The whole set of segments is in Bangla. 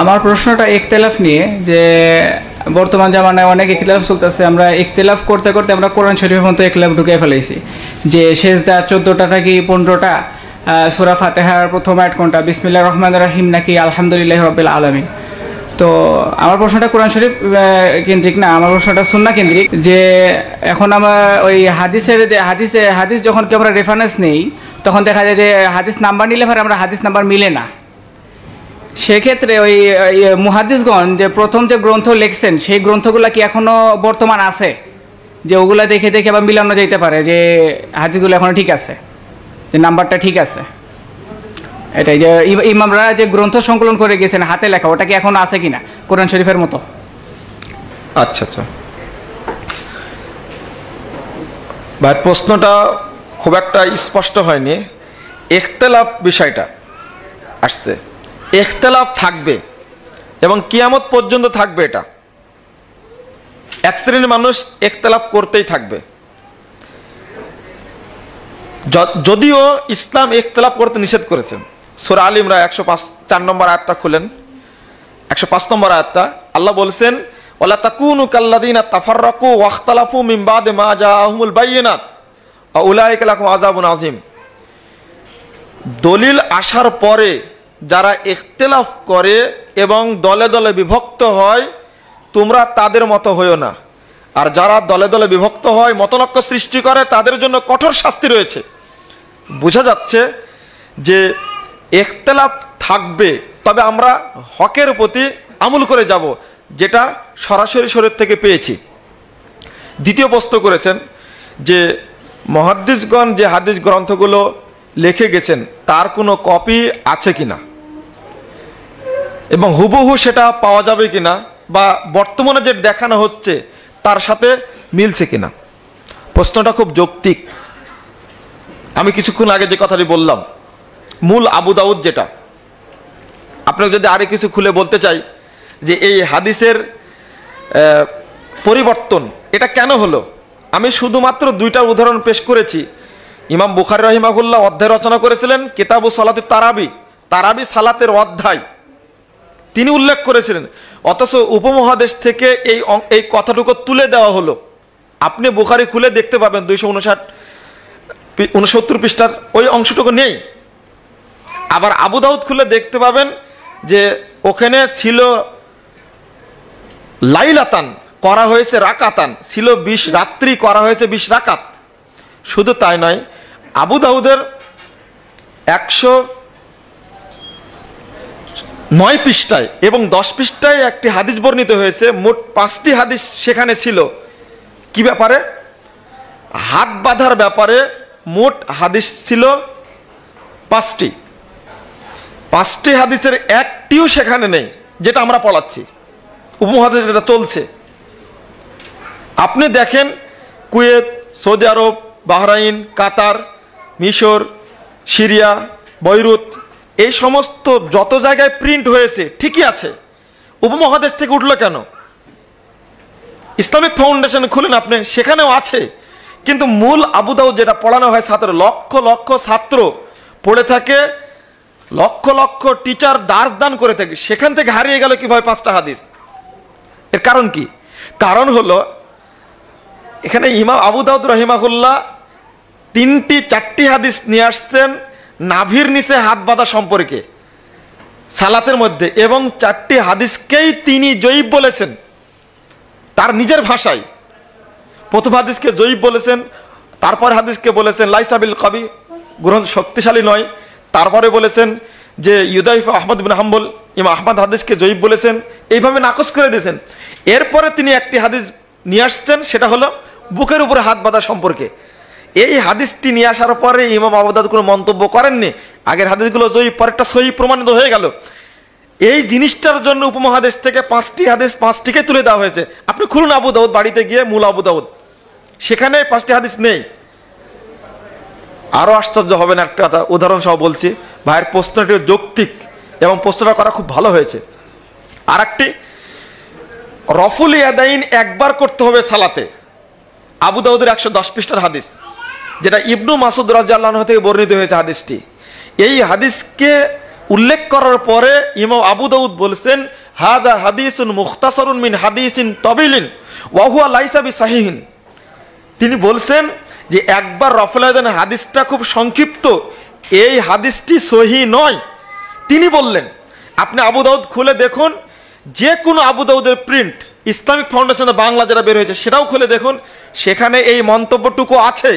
আমার প্রশ্নটা ইখতিলাফ নিয়ে, যে বর্তমান জামানায় অনেক ইখতিলাফ চলতেছে। আমরা ইখতিলাফ করতে করতে আমরা কোরআন শরীফের মতো ইখতিলাফ ঢুকে ফেলেছি, যে সেজদা 14টা নাকি 15টা, সূরা ফাতিহার প্রথম আয়াত কোনটা, বিসমিল্লাহির রহমানির রহিম নাকি আলহামদুলিল্লাহি রাব্বিল আলামিন। তো আমার প্রশ্নটা কোরআন শরীফ কেন্দ্রিক না, আমার প্রশ্নটা সুন্নাহ কেন্দ্রিক। যে এখন আমরা ওই হাদিস যখন কি আমরা রেফারেন্স নেই, তখন দেখা যায় যে হাদিস নাম্বার নিলে পরে আমরা হাদিস নাম্বার মিলে না। সেক্ষেত্রে ওই মুহাদ্দিসগণ যে প্রথম যে গ্রন্থ লিখছেন, সেই গ্রন্থগুলো কি এখনো বর্তমান আছে, যে ওগুলা দেখে দেখে আবার মিলানো যাইতে পারে যে হাদিসগুলো এখনো ঠিক আছে, যে নাম্বারটা ঠিক আছে? এটাই যে ইমামরা যে গ্রন্থ সংকলন করে গেছেন হাতে লেখা, ওটা কি এখন আছে কিনা কোরআন শরীফের মতো? আচ্ছা আচ্ছা ভাই, প্রশ্নটা খুব একটা স্পষ্ট হয়নি। ইখতিলাফ বিষয়টা আসছে, ইখতিলাফ থাকবে এবং কিয়ামত পর্যন্ত থাকবে। এটা এক শ্রেণীর মানুষ ইখতিলাফ করতেই থাকবে। যদিও ইসলাম ইখতিলাফ করতে নিষেধ করেছেন। সূরা আল ইমরান 104 নম্বর আয়াতটা খুলেন, 105 নম্বর আয়াতটা। আল্লাহ বলছেন, ওয়ালা তাকুনু কাল্লাযিনা তাফাররাকু ওয়াখতালাফু মিন বাদি মা জাআহুমুল বায়িনাত ওয়া উলাইকা লাহুম আযাবুন আযীম। দলিল আসার পরে যারা ইখতিলাফ করে এবং দলে দলে বিভক্ত হয়, তোমরা তাদের মতো হইও না। আর যারা দলে দলে বিভক্ত হয়, মতনৈক্য সৃষ্টি করে, তাদের জন্য কঠোর শাস্তি রয়েছে। বোঝা যাচ্ছে যে ইখতিলাফ থাকবে, তবে আমরা হকের প্রতি আমল করে যাব, যেটা সরাসরি শরীয়ত থেকে পেয়েছি। দ্বিতীয় প্রশ্ন করেছেন যে মুহাদ্দিসগণ যে হাদিস গ্রন্থগুলো লিখে গেছেন তার কোনো কপি আছে কিনা, এবং হুবহু সেটা পাওয়া যাবে কিনা, বা বর্তমানে যে দেখানো হচ্ছে তার সাথে মিলছে কিনা। প্রশ্নটা খুব যৌক্তিক। আমি কিছুক্ষণ আগে যে কথাটি বললাম, মূল আবু দাউদ, যেটা আপনাকে যদি আরো কিছু খুলে বলতে চাই যে এই হাদিসের পরিবর্তন এটা কেন হলো, আমি শুধুমাত্র 2টা উদাহরণ পেশ করেছি। ইমাম বুখারী রাহিমাহুল্লাহ অধ্যায় রচনা করেছিলেন কিতাবু সালাতুত তারাবি সালাতের অধ্যায় তিনি উল্লেখ করেছিলেন, অথচ উপমহাদেশ থেকে এই কথাটুকু তুলে দেওয়া হলো। আপনি বুখারী খুলে দেখতে পাবেন 269 পৃষ্ঠার ওই অংশটুকু নেই। আবার আবু দাউদ খুলে দেখতে পাবেন যে ওখানে ছিল লাইলাতান, করা হয়েছে রাকাতান, ছিল 20 রাত্রি, করা হয়েছে 20 রাকাত। শুধু তাই নয়, আবু দাউদের 109 পৃষ্ঠায় এবং 10 পৃষ্ঠায় একটি হাদিস বর্ণিত হয়েছে। মোট 5টি হাদিস সেখানে ছিল। কি ব্যাপারে? হাত বাঁধার ব্যাপারে মোট হাদিস ছিল 5টি। 5টি হাদিসের একটিও সেখানে নেই, যেটা আমরা পড়াচ্ছি। উপমহাদেশ যেটা চলছে, আপনি দেখেন কুয়েত, সৌদি আরব, বাহরাইন, কাতার, মিশর, সিরিয়া, বৈরুত, এই সমস্ত যত জায়গায় প্রিন্ট হয়েছে ঠিকই আছে। উপমহাদেশ থেকে উঠলো কেন? ইসলামিক ফাউন্ডেশন খুলেন আপনি, সেখানেও আছে। কিন্তু মূল আবু দাউদ যেটা পড়ানো হয়, লক্ষ লক্ষ ছাত্র পড়ে থাকে, লক্ষ লক্ষ টিচার দান করে থাকে, সেখান থেকে হারিয়ে গেল কিভাবে 5টা হাদিস? এর কারণ কি? কারণ হলো এখানে ইমাম আবু দাউদ রাহিমাহুল্লাহ 4টি হাদিস নিয়ে আসছেন নাভির নিচে হাত বাঁধা সম্পর্কে সালাতের মধ্যে, এবং 4টি হাদিসকেই তিনি জয়ীফ বলেছেন তার নিজের ভাষায়। প্রথম হাদিসকে জয়ীফ বলেছেন, তারপর হাদিসকে বলেছেন লাইসা বিল কবি, গ্রহণ শক্তিশালী নয়। তারপরে বলেছেন যে ইউদাইফ আহমদ বিন হাম্বল, ইমাম আহমদ হাদিসকে জয়ীফ বলেছেন, এইভাবে নাকচ করে দিয়েছেন। এরপরে তিনি একটি হাদিস নিয়ে আসছেন, সেটা হলো বুকের উপরে হাত বাঁধা সম্পর্কে। এই হাদিসটি নিয়ে আসার পরে ইমাম আবু দাউদ কোনো মন্তব্য করেননি, আগের হাদিসগুলো জয়ীফ, পরেরটা সহিহ প্রমাণিত হয়ে গেল। এই জিনিসটার জন্য উপমহাদেশ থেকে 5টি হাদিস 5টিকে তুলে দেওয়া হয়েছে। আপনি খুলুন আবু দাউদ, বাড়িতে গিয়ে মূল আবু দাউদ, সেখানে 5টি হাদিস নেই। আরো আশ্চর্য হবে না, একটা উদাহরণ সহ বলছি। ভাইয়ের প্রশ্নটি যৌক্তিক এবং প্রশ্নটা করা খুব ভালো হয়েছে। আর একটি, রফুল ইয়াদাইন একবার করতে হবে সালাতে, আবু দাউদের 110 পৃষ্ঠার হাদিস, যেটা ইবনু মাসউদ রাদিয়াল্লাহু আনহু থেকে বর্ণিত হয়েছে হাদিসটি। এই হাদিসকে উল্লেখ করার পরে ইমাম আবু দাউদ বলছেন হাদা হাদিসুন মুখতাসারুন মিন হাদিসিন তাবিলিন ওয়া হুয়া লাইসা বিসাহিহিন। তিনি বলছেন যে একবার রফল আযানের হাদিসটা খুব সংক্ষিপ্ত, এই হাদিসটি সহিহ নয়। তিনি বললেন আপনি আবু দাউদ খুলে দেখুন, যে কোনো আবু দাউদের প্রিন্ট ইসলামিক ফাউন্ডেশনে বাংলা যেটা বের হয়েছে সেটাও খুলে দেখুন, সেখানে এই মন্তব্যটুকু আছে।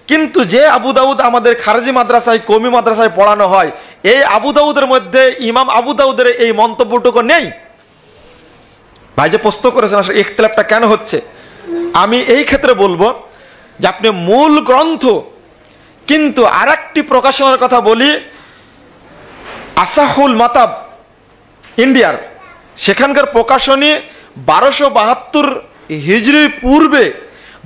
কিন্তু যে আবু দাউদ আমাদের খারেজি মাদ্রাসায় কওমি মাদ্রাসায় পড়ানো হয়, এই আবু দাউদের মধ্যে ইমাম আবু দাউদের এই মন্তব্যটুকু নেই। ভাই যে প্রশ্ন করেছেন আসলে ইখতিলাফটা কেন হচ্ছে, আমি এই ক্ষেত্রে বলবো যে আপনি মূল গ্রন্থ, কিন্তু আরেকটি প্রকাশনার কথা বলি, আসাহুল মাতাব ইন্ডিয়ার, সেখানকার প্রকাশনী 1272 হিজরি পূর্বে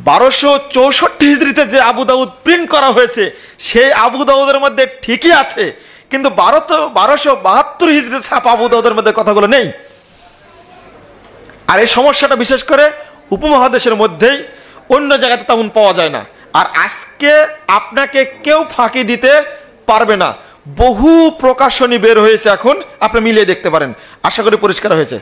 1264 হিজরিতে যে আবু দাউদ প্রিন্ট করা হয়েছে সেই আবু দাউদের মধ্যে ঠিকই আছে, কিন্তু 1272 হিজরিতে ছাপা আবু দাউদের মধ্যে কথাগুলো নেই। আর এই সমস্যাটা বিশেষ করে উপমহাদেশের মধ্যেই, অন্য জায়গাতে তেমন পাওয়া যায় না। আর আজকে আপনাকে কেউ ফাঁকি দিতে পারবে না, বহু প্রকাশনী বের হয়েছে এখন, আপনি মিলিয়ে দেখতে পারেন। আশা করি পরিষ্কার হয়েছে।